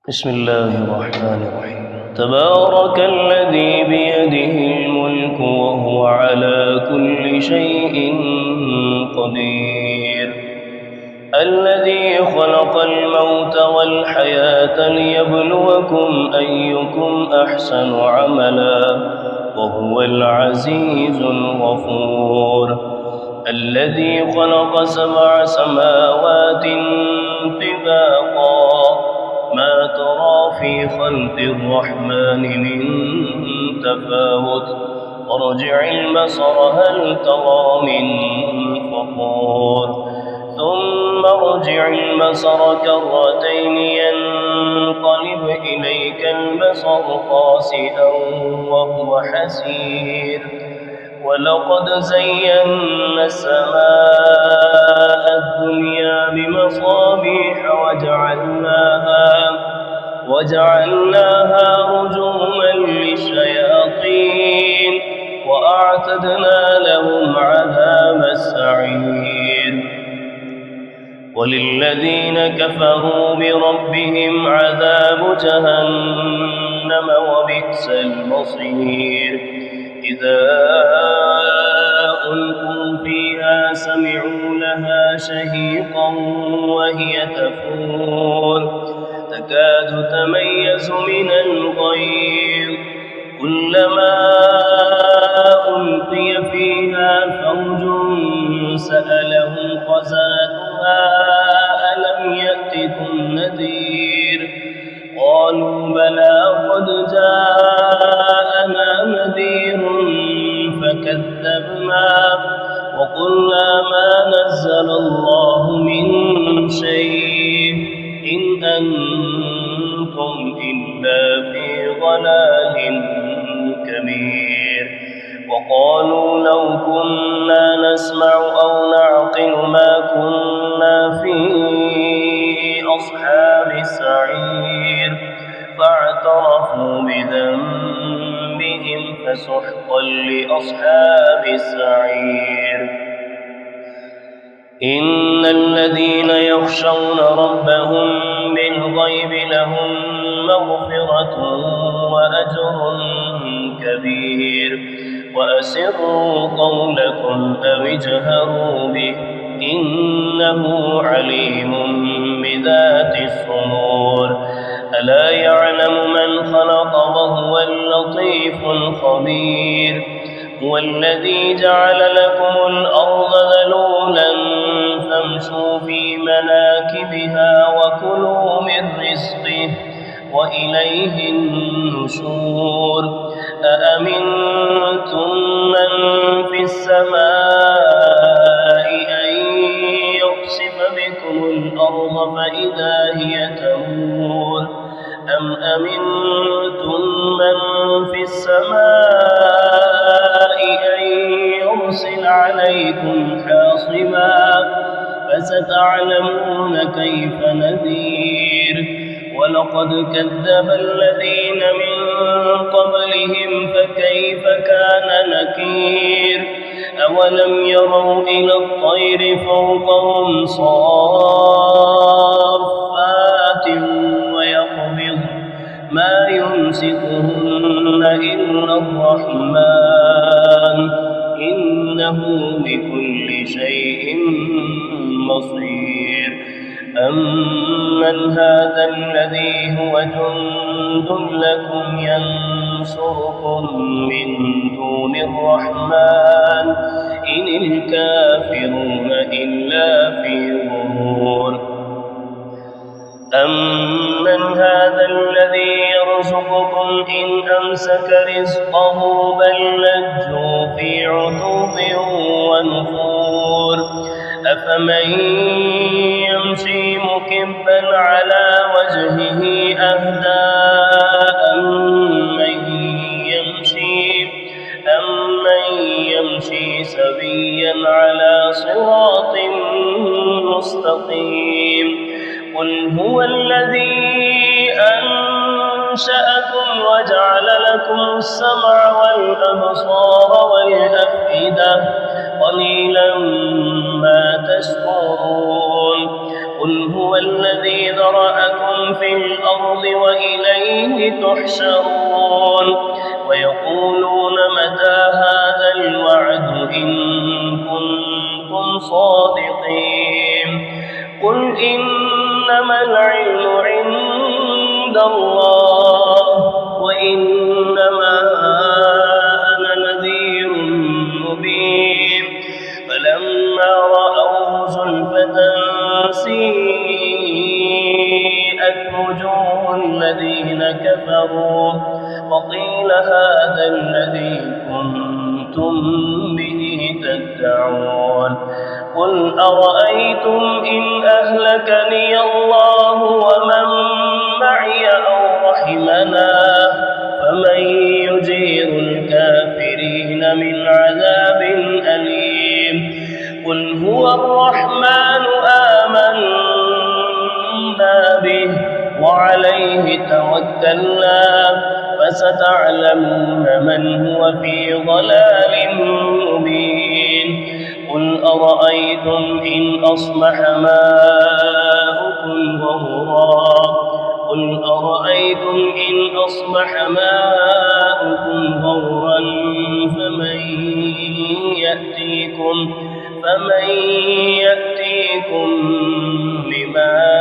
بسم الله الرحمن الرحيم. تبارك الذي بيده الملك وهو على كل شيء قدير، الذي خلق الموت والحياة ليبلوكم أيكم أحسن عملا وهو العزيز الغفور، الذي خلق 7 سماوات طباقا ما ترى في خلق الرحمن من تفاوت فارجع البصر هل ترى من فطور ثم ارجع البصر كرتين ينقلب إليك البصر خاسئا وهو حسير، ولقد زينا السماء الدنيا بمصابيح وجعلناها رجوما للشياطين وأعتدنا لهم عذاب السعير، وللذين كفروا بربهم عذاب جهنم وبئس المصير، إذا ألقوا فيها سمعوا لها شهيقا وهي تفور تكاد تميز من الغيظ، كلما ألقي فيها فوج سألهم خزنتها ألم يأتكم نذير، قالوا بلى قد جاءنا نذير فكذبنا وقلنا ما نزل الله من شيء إن أنتم إلا في ضلال كبير، وقالوا لو كنا نسمع أو نعقل ما كنا في أصحاب السعير، فاعترفوا بذنبهم فسحقا لأصحاب السعير. إن الذين يخشون ربهم بالغيب لهم مغفرة وأجر كبير، وأسروا قولكم أو اجهروا به إنه عليم بذات الصدور، ألا يعلم من خلق وهو اللطيف الخبير، هو الذي جعل لكم الأرض ذلولا فامشوا في مناكبها وكلوا من رزقه وإليه النشور، أأمنتم من في السماء أن يخسف بكم الأرض فإذا هي تمور، أم أمنتم من في السماء أن يرسل عليكم حاصبا فستعلمون كيف نذير، ولقد كذب الذين من قبلهم فكيف كان نكير، أولم يروا إلى الطير فوقهم صافات ويقبض ما يمسكهن إلا الرحمن إنه بكل شيء بصير، أمن هذا الذي هو جند لكم ينصركم من دون الرحمن إن الكافرون إلا في غرور، أمن هذا الذي يرزقكم إن أمسك رزقه بل لجوا في عتوب ونفور، أفمن يمشي مكبا على وجهه أهدى أمن يمشي سويا على صراط مستقيم، قل هو الذي أنشأكم وجعل لكم السمع والأبصار والأفئدة قليلا ما تشكرون، قل هو الذي ذرأكم في الأرض وإليه تحشرون ويقولون متى هذا الوعد إن كنتم صادقين قل إنما العلم عند الله وإنما أنا نذير مبين فلما رأوه زلفة سيئت وجوه الذين كفروا وقيل هذا الذي كنتم به تدعون قل أرأيتم إن أهلكني الله ومن معي أو رحمنا فمن يجير الكافرين من عذاب أليم قل هو الرحمن آمنا به وعليه توكلنا فستعلمون من هو في ضلال مبين قل أرأيتم إن أصبح ماؤكم غورا قل أرأيتم إن أصبح ماؤكم غورا فمن يأتيكم بماء